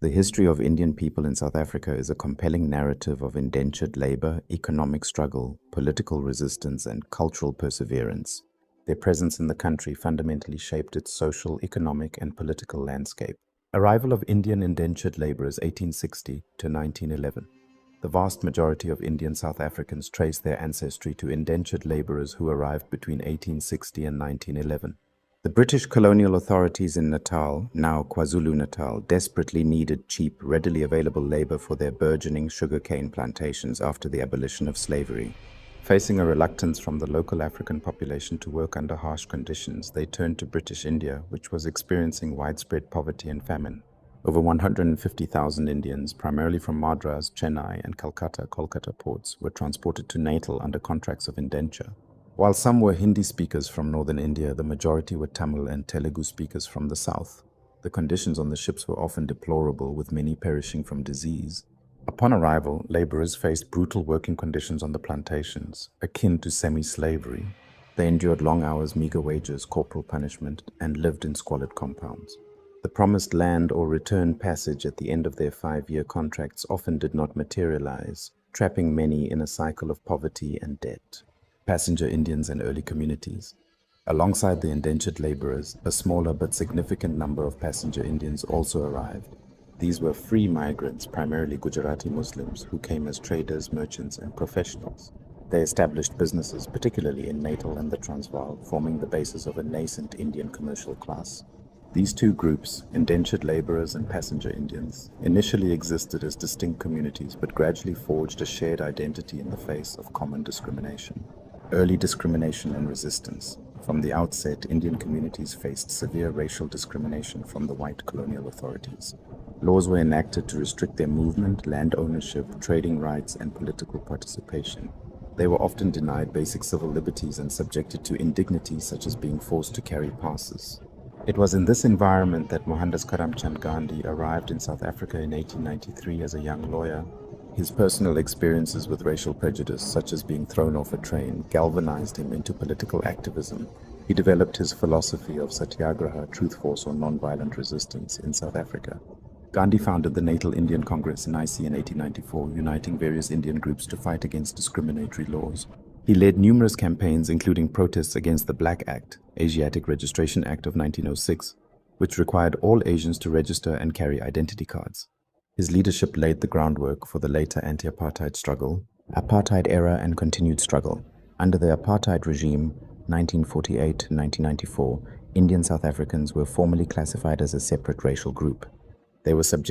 The history of Indian people in South Africa is a compelling narrative of indentured labor, economic struggle, political resistance, and cultural perseverance. Their presence in the country fundamentally shaped its social, economic, and political landscape. Arrival of Indian indentured laborers 1860 to 1911. The vast majority of Indian South Africans trace their ancestry to indentured laborers who arrived between 1860 and 1911. The British colonial authorities in Natal, now KwaZulu-Natal, desperately needed cheap, readily available labor for their burgeoning sugarcane plantations after the abolition of slavery. Facing a reluctance from the local African population to work under harsh conditions, they turned to British India, which was experiencing widespread poverty and famine. Over 150,000 Indians, primarily from Madras, Chennai, and Kolkata ports, were transported to Natal under contracts of indenture. While some were Hindi speakers from northern India, the majority were Tamil and Telugu speakers from the south. The conditions on the ships were often deplorable, with many perishing from disease. Upon arrival, laborers faced brutal working conditions on the plantations, akin to semi-slavery. They endured long hours, meager wages, corporal punishment, and lived in squalid compounds. The promised land or return passage at the end of their 5-year contracts often did not materialize, trapping many in a cycle of poverty and debt. Passenger Indians and early communities. Alongside the indentured laborers, a smaller but significant number of passenger Indians also arrived. These were free migrants, primarily Gujarati Muslims, who came as traders, merchants, and professionals. They established businesses, particularly in Natal and the Transvaal, forming the basis of a nascent Indian commercial class. These two groups, indentured laborers and passenger Indians, initially existed as distinct communities but gradually forged a shared identity in the face of common discrimination. Early discrimination and resistance. From the outset, Indian communities faced severe racial discrimination from the white colonial authorities. Laws were enacted to restrict their movement, land ownership, trading rights, and political participation. They were often denied basic civil liberties and subjected to indignities such as being forced to carry passes. It was in this environment that Mohandas Karamchand Gandhi arrived in South Africa in 1893 as a young lawyer. His personal experiences with racial prejudice, such as being thrown off a train, galvanized him into political activism. He developed his philosophy of satyagraha, truth force, or nonviolent resistance in South Africa. Gandhi founded the Natal Indian Congress in IC in 1894, uniting various Indian groups to fight against discriminatory laws. He led numerous campaigns, including protests against the Black Act, Asiatic Registration Act of 1906, which required all Asians to register and carry identity cards. His leadership laid the groundwork for the later anti-apartheid struggle, apartheid era and continued struggle. Under the apartheid regime, 1948 to 1994, Indian South Africans were formally classified as a separate racial group. They were subject